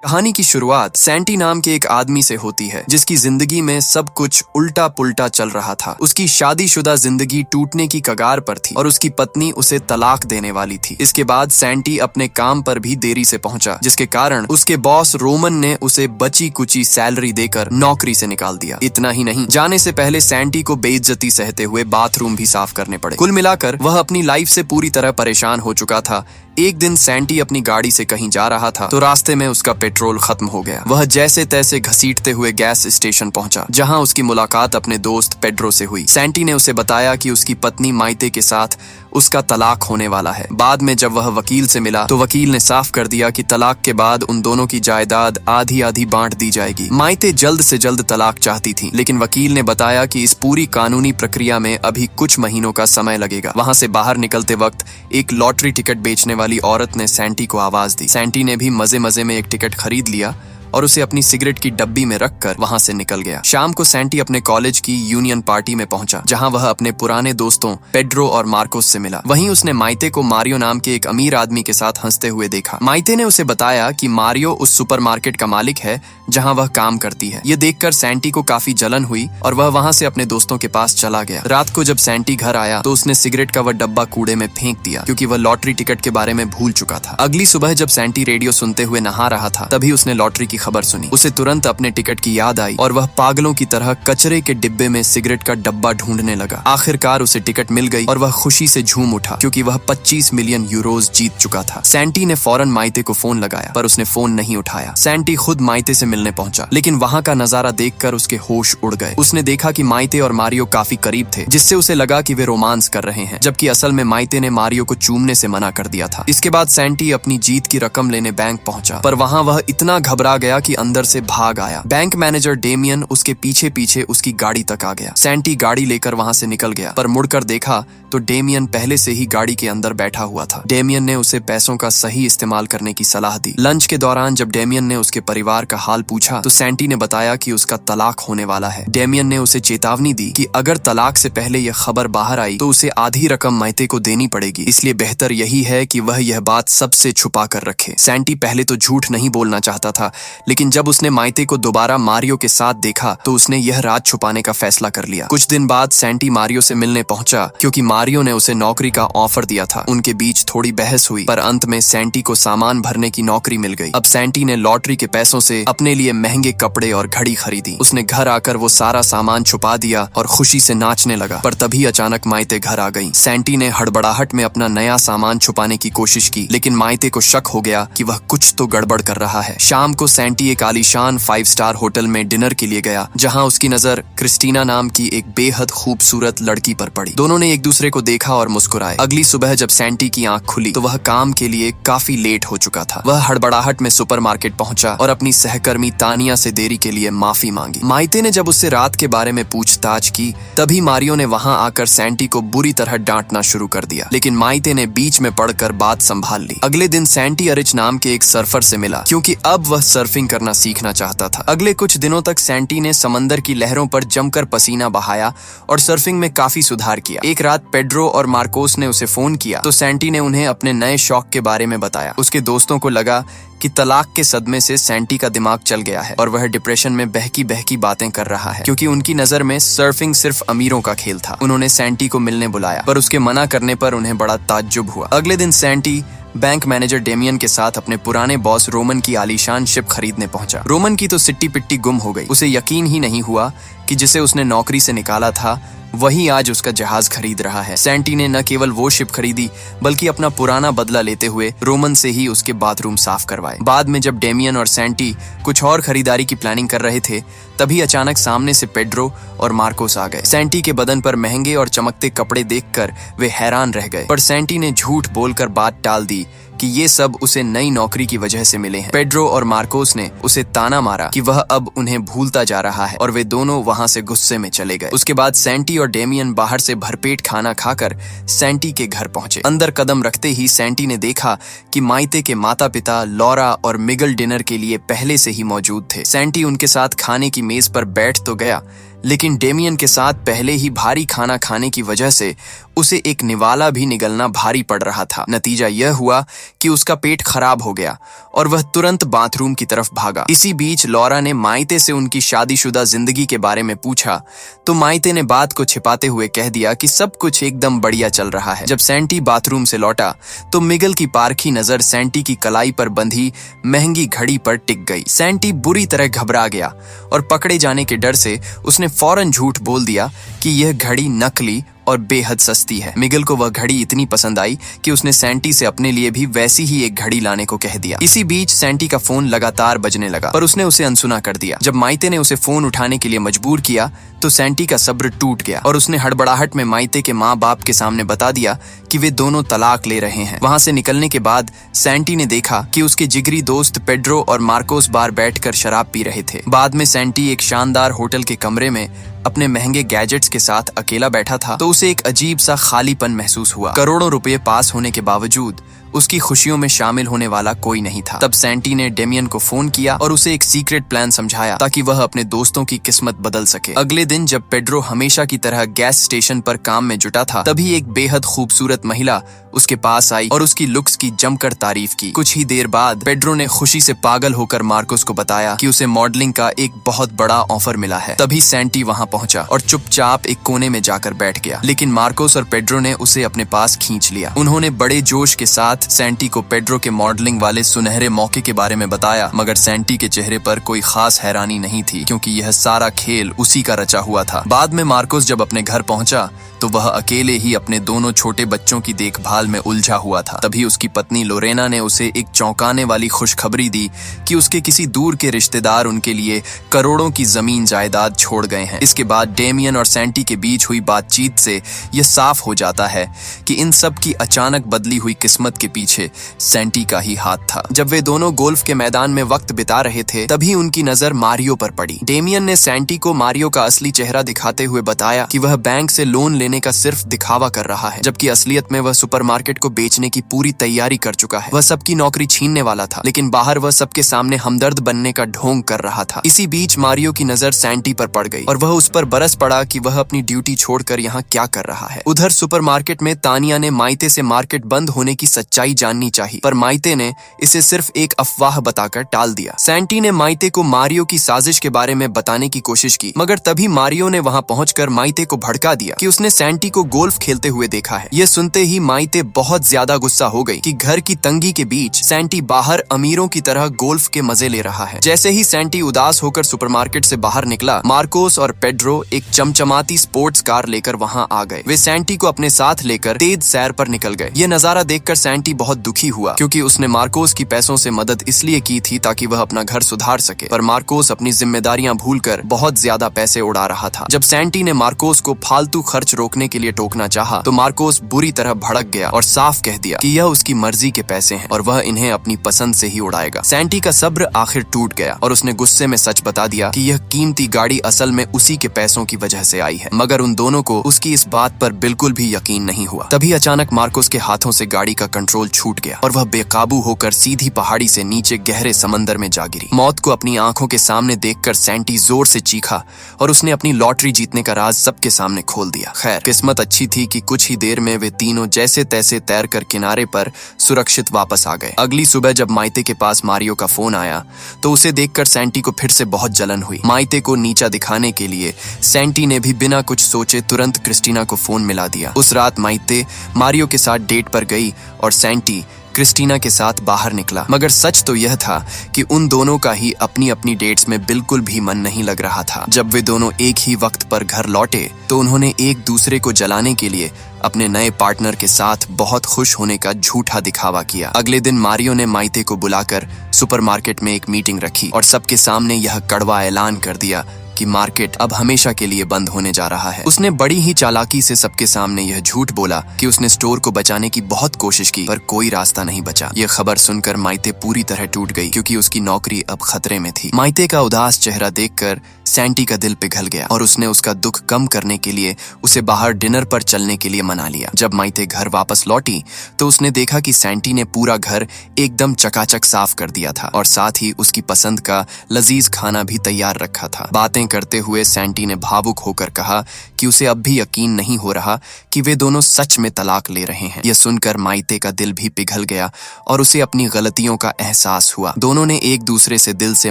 कहानी की शुरुआत सैंटी नाम के एक आदमी से होती है जिसकी जिंदगी में सब कुछ उल्टा पुल्टा चल रहा था। उसकी शादीशुदा जिंदगी टूटने की कगार पर थी और उसकी पत्नी उसे तलाक देने वाली थी। इसके बाद सैंटी अपने काम पर भी देरी से पहुंचा, जिसके कारण उसके बॉस रोमन ने उसे बची कुची सैलरी देकर नौकरी से निकाल दिया। इतना ही नहीं, जाने से पहले सैंटी को बेइज्जती सहते हुए बाथरूम भी साफ करने पड़े। कुल मिलाकर वह अपनी लाइफ से पूरी तरह परेशान हो चुका था। एक दिन सैंटी अपनी गाड़ी से कहीं जा रहा था तो रास्ते में उसका पेट्रोल खत्म हो गया। वह जैसे तैसे घसीटते हुए गैस स्टेशन पहुंचा, जहां उसकी मुलाकात अपने दोस्त पेड्रो से हुई। सैंटी ने उसे बताया कि उसकी पत्नी माइते के साथ उसका तलाक होने वाला है। बाद में जब वह वकील से मिला तो वकील ने साफ कर दिया कि तलाक के बाद उन दोनों की जायदाद आधी आधी बांट दी जाएगी। माइते जल्द से जल्द तलाक चाहती थी, लेकिन वकील ने बताया कि इस पूरी कानूनी प्रक्रिया में अभी कुछ महीनों का समय लगेगा। वहां से बाहर निकलते वक्त एक लॉटरी टिकट बेचने वाली औरत ने सैंटी को आवाज दी। सैंटी ने भी मजे मजे में एक टिकट खरीद लिया और उसे अपनी सिगरेट की डब्बी में रखकर वहां से निकल गया। शाम को सैंटी अपने कॉलेज की यूनियन पार्टी में पहुंचा, जहां वह अपने पुराने दोस्तों पेड्रो और मार्कोस से मिला। वहीं उसने माइते को मारियो नाम के एक अमीर आदमी के साथ हंसते हुए देखा। माइते ने उसे बताया कि मारियो उस सुपरमार्केट का मालिक है जहां वह काम करती है। ये देखकर सैंटी को काफी जलन हुई और वह वहां से अपने दोस्तों के पास चला गया। रात को जब सैंटी घर आया तो उसने सिगरेट का वह डब्बा कूड़े में फेंक दिया, क्योंकि वह लॉटरी टिकट के बारे में भूल चुका था। अगली सुबह जब सैंटी रेडियो सुनते हुए नहा रहा था, तभी उसने लॉटरी की खबर सुनी। उसे तुरंत अपने टिकट की याद आई और वह पागलों की तरह कचरे के डिब्बे में सिगरेट का डब्बा ढूंढने लगा। आखिरकार उसे टिकट मिल गई और वह खुशी से झूम उठा, क्योंकि वह 25 मिलियन यूरोज जीत चुका था। सैंटी ने फौरन माइते को फोन लगाया, पर उसने फोन नहीं उठाया। सैंटी खुद माइते से मिलने पहुंचा, लेकिन वहां का नजारा देखकर उसके होश उड़ गए। उसने देखा कि माइते और मारियो काफी करीब थे, जिससे उसे लगा कि वे रोमांस कर रहे हैं, जबकि असल में माइते ने मारियो को चूमने से मना कर दिया था। इसके बाद सैंटी अपनी जीत की रकम लेने बैंक पहुंचा, पर वहां वह इतना घबरा गया कि अंदर से भाग आया। बैंक मैनेजर डेमियन उसके पीछे पीछे उसकी गाड़ी तक आ गया। सैंटी गाड़ी लेकर वहां से निकल गया, पर मुड़कर देखा तो डेमियन पहले से ही गाड़ी के अंदर बैठा हुआ था। डेमियन ने उसे पैसों का सही इस्तेमाल करने की सलाह दी। लंच के दौरान जब डेमियन ने उसके परिवार का हाल पूछा तो सैंटी ने बताया कि उसका तलाक होने वाला है। डेमियन ने उसे चेतावनी दी कि अगर तलाक से पहले यह खबर बाहर आई तो उसे आधी रकम माइते को देनी पड़ेगी, इसलिए बेहतर यही है कि वह यह बात सबसे छुपा कर रखे। सैंटी पहले तो झूठ नहीं बोलना चाहता था, लेकिन जब उसने माइते को दोबारा मारियो के साथ देखा तो उसने यह राज छुपाने का फैसला कर लिया। कुछ दिन बाद सैंटी मारियो से मिलने पहुंचा, क्योंकि मारियो ने उसे नौकरी का ऑफर दिया था। उनके बीच थोड़ी बहस हुई, पर अंत में सैंटी को सामान भरने की नौकरी मिल गई। अब सैंटी ने लॉटरी के पैसों से अपने लिए महंगे कपड़े और घड़ी खरीदी। उसने घर आकर वो सारा सामान छुपा दिया और खुशी से नाचने लगा, पर तभी अचानक माइते घर आ गई। सैंटी ने हड़बड़ाहट में अपना नया सामान छुपाने की कोशिश की, लेकिन माइते को शक हो गया कि वह कुछ तो गड़बड़ कर रहा है। शाम को सैंटी एक आलीशान 5 स्टार होटल में डिनर के लिए गया, जहां उसकी नजर क्रिस्टीना नाम की एक बेहद खूबसूरत लड़की पर पड़ी। दोनों ने एक दूसरे को देखा और मुस्कुराए। अगली सुबह जब सैंटी की आंख खुली तो वह काम के लिए काफी लेट हो चुका था। वह हड़बड़ाहट में सुपरमार्केट पहुंचा और अपनी सहकर्मी तानिया से देरी के लिए माफी मांगी। माइते ने जब उससे रात के बारे में पूछताछ की, तभी मारियो ने वहां आकर सैंटी को बुरी तरह डांटना शुरू कर दिया, लेकिन माइते ने बीच में पड़कर बात संभाल ली। अगले दिन सैंटी अरिच नाम के एक सर्फर से मिला, क्योंकि अब वह सर्फिंग करना सीखना चाहता था। अगले कुछ दिनों तक सैंटी ने समंदर की लहरों पर जमकर पसीना बहाया और सर्फिंग में काफी सुधार किया। एक रात पेड्रो और मार्कोस ने उसे फोन किया तो सैंटी ने उन्हें अपने नए शौक के बारे में बताया। उसके दोस्तों को लगा कि तलाक के सदमे से सैंटी का दिमाग चल गया है और वह डिप्रेशन में बहकी बहकी बातें कर रहा है, क्योंकि उनकी नजर में सर्फिंग सिर्फ अमीरों का खेल था। उन्होंने सैंटी को मिलने बुलाया, पर उसके मना करने पर उन्हें बड़ा ताज्जुब हुआ। अगले दिन सैंटी बैंक मैनेजर डेमियन के साथ अपने पुराने बॉस रोमन की आलीशान शिप खरीदने पहुंचा। रोमन की तो सिट्टी पिट्टी गुम हो गई। उसे यकीन ही नहीं हुआ कि जिसे उसने नौकरी से निकाला था वही आज उसका जहाज खरीद रहा है। सैंटी ने न केवल वो शिप खरीदी, बल्कि अपना पुराना बदला लेते हुए रोमन से ही उसके बाथरूम साफ करवाए। बाद में जब डेमियन और सैंटी कुछ और खरीदारी की प्लानिंग कर रहे थे, तभी अचानक सामने से पेड्रो और मार्कोस आ गए। सैंटी के बदन पर महंगे और चमकते कपड़े देखकर वे हैरान रह गए, पर सैंटी ने झूठ बोलकर बात टाल दी कि ये सब उसे नई नौकरी की वजह से मिले हैं। पेड्रो और मार्कोस ने उसे ताना मारा कि वह अब उन्हें भूलता जा रहा है, और वे दोनों वहां से गुस्से में चले गए। उसके बाद सैंटी और डेमियन बाहर से भरपेट खाना खाकर सैंटी के घर पहुंचे। अंदर कदम रखते ही सैंटी ने देखा कि माइते के माता पिता लॉरा और मिगल डिनर के लिए पहले से ही मौजूद थे। सैंटी उनके साथ खाने की मेज पर बैठ तो गया, लेकिन डेमियन के साथ पहले ही भारी खाना खाने की वजह से उसे एक निवाला भी निगलना भारी पड़ रहा था। नतीजा यह हुआ कि उसका पेट खराब हो गया और वह तुरंत बाथरूम की तरफ भागा। इसी बीच लॉरा ने माइते से उनकी शादीशुदा जिंदगी के बारे में पूछा तो माइते ने बात को छिपाते हुए कह दिया कि सब कुछ एकदम बढ़िया चल रहा है। जब सैंटी बाथरूम से लौटा तो मिगल की पारखी नजर सैंटी की कलाई पर बंधी महंगी घड़ी पर टिक गई। सैंटी बुरी तरह घबरा गया और पकड़े जाने के डर से उसने फौरन झूठ बोल दिया कि यह घड़ी नकली और बेहद सस्ती है। मिगल को वह घड़ी इतनी पसंद आई कि उसने सैंटी से अपने लिए भी वैसी ही एक घड़ी लाने को कह दिया। इसी बीच सैंटी का फोन लगातार बजने लगा पर उसने उसे अनसुना कर दिया। जब माइते ने उसे फोन उठाने के लिए मजबूर किया तो सैंटी का सब्र टूट गया और उसने हड़बड़ाहट में माइते के माँ बाप के सामने बता दिया कि वे दोनों तलाक ले रहे हैं। वहां से निकलने के बाद सैंटी ने देखा कि उसके जिगरी दोस्त पेड्रो और मार्कोस बार बैठकर शराब पी रहे थे। बाद में सैंटी एक शानदार होटल के कमरे में अपने महंगे गैजेट्स के साथ अकेला बैठा था तो उसे एक अजीब सा खालीपन महसूस हुआ। करोड़ों रुपए पास होने के बावजूद उसकी खुशियों में शामिल होने वाला कोई नहीं था। तब सैंटी ने डेमियन को फोन किया और उसे एक सीक्रेट प्लान समझाया ताकि वह अपने दोस्तों की किस्मत बदल सके। अगले दिन जब पेड्रो हमेशा की तरह गैस स्टेशन पर काम में जुटा था तभी एक बेहद खूबसूरत महिला उसके पास आई और उसकी लुक्स की जमकर तारीफ की। कुछ ही देर बाद पेड्रो ने खुशी से पागल होकर मार्कोस को बताया कि उसे मॉडलिंग का एक बहुत बड़ा ऑफर मिला है। तभी सैंटी वहां पहुंचा और चुपचाप एक कोने में जाकर बैठ गया, लेकिन मार्कोस और पेड्रो ने उसे अपने पास खींच लिया। उन्होंने बड़े जोश के साथ सैंटी को पेड्रो के मॉडलिंग वाले सुनहरे मौके के बारे में बताया, मगर सैंटी के चेहरे पर कोई खास हैरानी नहीं थी क्योंकि यह सारा खेल उसी का रचा हुआ था। बाद में मार्कोस जब अपने घर पहुंचा तो वह अकेले ही अपने दोनों छोटे बच्चों की देखभाल में उलझा हुआ था। तभी उसकी पत्नी लोरेना ने उसे एक चौंकाने वाली खुशखबरी दी कि उसके किसी दूर के रिश्तेदार उनके लिए करोड़ों की जमीन जायदाद छोड़ गए हैं। इसके बाद डेमियन और सैंटी के बीच हुई बातचीत से यह साफ हो जाता है कि इन सब की अचानक बदली हुई किस्मत के पीछे सैंटी का ही हाथ था। जब वे दोनों गोल्फ के मैदान में वक्त बिता रहे थे तभी उनकी नजर मारियो पर पड़ी। डेमियन ने सैंटी को मारियो का असली चेहरा दिखाते हुए बताया कि वह बैंक से लोन लेने का सिर्फ दिखावा कर रहा है, जबकि असलियत में वह सुपरमार्केट को बेचने की पूरी तैयारी कर चुका है। वह सबकी नौकरी छीनने वाला था, लेकिन बाहर वह सबके सामने हमदर्द बनने का ढोंग कर रहा था। इसी बीच मारियो की नजर सैंटी पर पड़ गई और वह उस पर बरस पड़ा कि वह अपनी ड्यूटी छोड़कर यहाँ क्या कर रहा है। उधर सुपरमार्केट में तानिया ने माइते से मार्केट बंद होने की सच्चाई जाननी चाहिए, पर माइते ने इसे सिर्फ एक अफवाह बताकर टाल दिया। सैंटी ने माइते को मारियो की साजिश के बारे में बताने की कोशिश की, मगर तभी मारियो ने वहां पहुंचकर माइते को भड़का दिया कि उसने सैंटी को गोल्फ खेलते हुए देखा है। यह सुनते ही माइते बहुत ज्यादा गुस्सा हो गई कि घर की तंगी के बीच सैंटी बाहर अमीरों की तरह गोल्फ के मजे ले रहा है। जैसे ही सैंटी उदास होकर सुपरमार्केट से बाहर निकला, मार्कोस और पेड्रो एक चमचमाती स्पोर्ट्स कार लेकर वहां आ गए। वे सैंटी को अपने साथ लेकर तेज सैर पर निकल गए। यह नजारा देखकर सैंटी बहुत दुखी हुआ क्योंकि उसने मार्कोस की पैसों से मदद इसलिए की थी ताकि वह अपना घर सुधार सके, पर मार्कोस अपनी जिम्मेदारियां भूलकर बहुत ज्यादा पैसे उड़ा रहा था। जब सैंटी ने मार्कोस को फालतू खर्च रोकने के लिए टोकना चाहा तो मार्कोस बुरी तरह भड़क गया और साफ कह दिया कि यह उसकी मर्जी के पैसे हैं और वह इन्हें अपनी पसंद से ही उड़ाएगा। सैंटी का सब्र आखिर टूट गया और उसने गुस्से में सच बता दिया कि यह कीमती गाड़ी असल में उसी के पैसों की वजह से आई है, मगर उन दोनों को उसकी इस बात पर बिल्कुल भी यकीन नहीं हुआ। तभी अचानक मार्कोस के हाथों से गाड़ी का कंट्रोल छूट गया और वह बेकाबू होकर सीधी पहाड़ी से नीचे गहरे समंदर में जा गिरी। मौत को अपनी आंखों के सामने देखकर सैंटी जोर से चीखा और उसने अपनी लॉटरी जीतने का राज सबके सामने खोल दिया। खैर, किस्मत अच्छी थी कि कुछ ही देर में वे तीनों जैसे तैसे तैरकर किनारे पर सुरक्षित वापस आ गए। अगली सुबह जब माइते के पास मारियो का फोन आया तो उसे देखकर सैंटी को फिर से बहुत जलन हुई। माइते को नीचा दिखाने के लिए सैंटी ने भी बिना कुछ सोचे तुरंत क्रिस्टीना को फोन मिला दिया। उस रात माइते मारियो के साथ डेट पर गई और सैंटी क्रिस्टीना के साथ बाहर निकला, मगर सच तो यह था कि उन दोनों का ही अपनी अपनी डेट्स में बिल्कुल भी मन नहीं लग रहा था। जब वे दोनों एक ही वक्त पर घर लौटे तो उन्होंने एक दूसरे को जलाने के लिए अपने नए पार्टनर के साथ बहुत खुश होने का झूठा दिखावा किया। अगले दिन मारियो ने माइते को बुलाकर सुपरमार्केट में एक मीटिंग रखी और सबके सामने यह कड़वा ऐलान कर दिया कि मार्केट अब हमेशा के लिए बंद होने जा रहा है। उसने बड़ी ही चालाकी से सबके सामने यह झूठ बोला कि उसने स्टोर को बचाने की बहुत कोशिश की पर कोई रास्ता नहीं बचा। यह खबर सुनकर माइते पूरी तरह टूट गई क्योंकि उसकी नौकरी अब खतरे में थी। माइते का उदास चेहरा देखकर सैंटी का दिल पिघल गया और उसने उसका दुख कम करने के लिए उसे बाहर डिनर पर चलने के लिए मना लिया। जब माइते घर वापस लौटी तो उसने देखा कि सैंटी ने पूरा घर एकदम चकाचक साफ कर दिया था और साथ ही उसकी पसंद का लजीज खाना भी तैयार रखा था। बातें करते हुए सैंटी ने भावुक होकर कहा कि उसे अब भी यकीन नहीं हो रहा कि वे दोनों सच में तलाक ले रहे हैं। यह सुनकर माइते का दिल भी पिघल गया और उसे अपनी गलतियों का एहसास हुआ। दोनों ने एक दूसरे से दिल से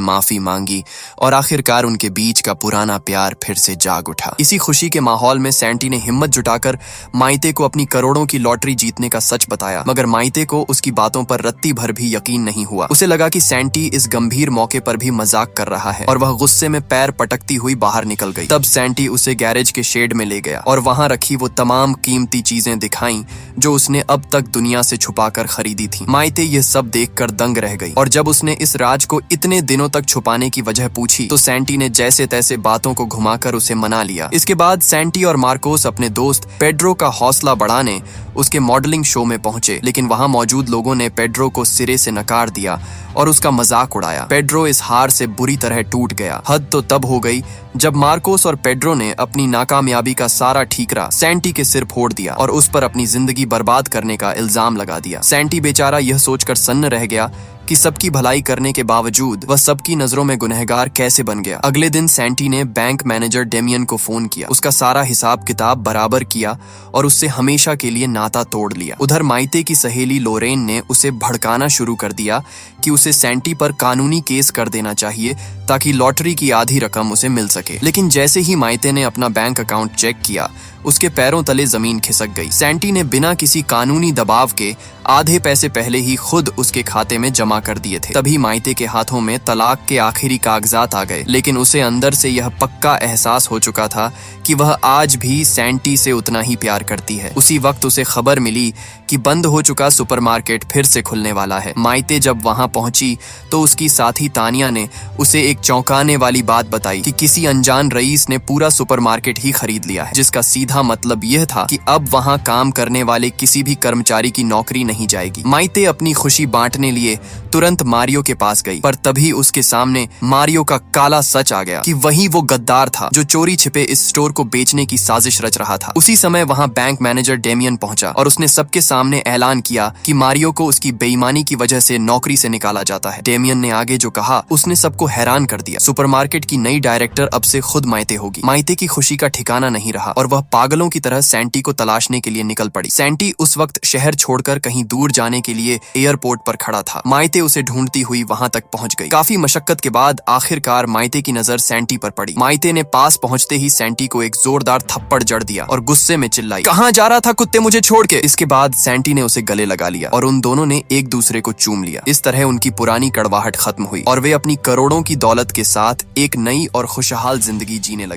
माफी मांगी और आखिरकार उनके बीच का पुराना प्यार फिर से जाग उठा। इसी खुशी के माहौल में सैंटी ने हिम्मत जुटाकर माइते को अपनी करोड़ों की लॉटरी जीतने का सच बताया, मगर माइते को उसकी बातों पर रत्ती भर भी यकीन नहीं हुआ। उसे लगा कि सैंटी इस गंभीर मौके पर भी मजाक कर रहा है और वह गुस्से में पैर पटकती हुई बाहर निकल गई। तब सैंटी उसे गैरेज के शेड में ले गया और वहां रखी वो तमाम कीमती चीजें दिखाई जो उसने अब तक दुनिया से छुपाकर खरीदी थी। माइते यह सब देखकर दंग रह गई और जब उसने इस राज को इतने दिनों तक छुपाने की वजह पूछी तो सैंटी ने जैसे तैसे बातों को घुमाकर उसे मना लिया। इसके बाद सैंटी और मार्कोस अपने दोस्त पेड्रो का हौसला बढ़ाने उसके मॉडलिंग शो में पहुंचे, लेकिन वहां मौजूद लोगों ने पेड्रो को सिरे से नकार दिया और उसका मजाक उड़ाया। पेड्रो इस हार से बुरी तरह टूट गया। हद तो तब हो गई जब मार्कोस और पेड्रो ने अपनी नाकामयाबी का सारा ठीकरा सैंटी के सिर फोड़ दिया और उस पर अपनी जिंदगी बर्बाद करने का इल्जाम लगा दिया। सैंटी बेचारा यह सोचकर सन्न रह गया कि सबकी भलाई करने के बावजूद वह सबकी नजरों में गुनहगार कैसे बन गया। अगले दिन सैंटी ने बैंक मैनेजर डेमियन को फोन किया, उसका सारा हिसाब किताब बराबर किया और उससे हमेशा के लिए नाता तोड़ लिया। उधर माइते की सहेली लोरेन ने उसे भड़काना शुरू कर दिया कि उसे सैंटी पर कानूनी केस कर देना चाहिए ताकि लॉटरी की आधी रकम उसे मिल सके। लेकिन जैसे ही माइते ने अपना बैंक अकाउंट चेक किया उसके पैरों तले जमीन खिसक गई। सैंटी ने बिना किसी कानूनी दबाव के आधे पैसे पहले ही खुद उसके खाते में जमा कर दिए थे। तभी माइते के हाथों में तलाक के आखिरी कागजात आ गए, लेकिन उसे अंदर से यह पक्का एहसास हो चुका था कि वह आज भी सैंटी से उतना ही प्यार करती है। उसी वक्त उसे खबर मिली कि बंद हो चुका सुपरमार्केट फिर से खुलने वाला है। माइते जब वहां पहुंची तो उसकी साथी तानिया ने उसे एक चौंकाने वाली बात बताई कि किसी अनजान रईस ने पूरा सुपरमार्केट ही खरीद लिया है, जिसका सीधा मतलब यह था कि अब वहां काम करने वाले किसी भी कर्मचारी की नौकरी नहीं जाएगी। माइते अपनी खुशी बांटने लिए तुरंत मारियो के पास गई, पर तभी उसके सामने मारियो का काला सच आ गया कि वही वो गद्दार था जो चोरी छिपे इस स्टोर को बेचने की साजिश रच रहा था। उसी समय वहां बैंक मैनेजर डेमियन पहुंचा और उसने सबके सामने ऐलान किया कि मारियो को उसकी बेईमानी की वजह से नौकरी से निकाला जाता है। डेमियन ने आगे जो कहा उसने सबको हैरान कर दिया। सुपरमार्केट की नई डायरेक्टर अब से खुद माइते होगी। माइते की खुशी का ठिकाना नहीं रहा और वह पागलों की तरह सैंटी को तलाशने के लिए निकल पड़ी। सैंटी उस वक्त शहर छोड़कर कहीं दूर जाने के लिए एयरपोर्ट पर खड़ा था। माइते उसे ढूंढती हुई वहां तक पहुंच गई। काफी मशक्कत के बाद आखिरकार माइते की नजर सैंटी पर पड़ी। माइते ने पास पहुंचते ही सैंटी को एक जोरदार थप्पड़ जड़ दिया और गुस्से में चिल्लाई, कहां जा रहा था कुत्ते, मुझे छोड़ के। इसके बाद सैंटी ने उसे गले लगा लिया और उन दोनों ने एक दूसरे को चूम लिया। इस तरह उनकी पुरानी कड़वाहट खत्म हुई और वे अपनी करोड़ों की दौलत के साथ एक नई और खुशहाल जिंदगी जीने लगे।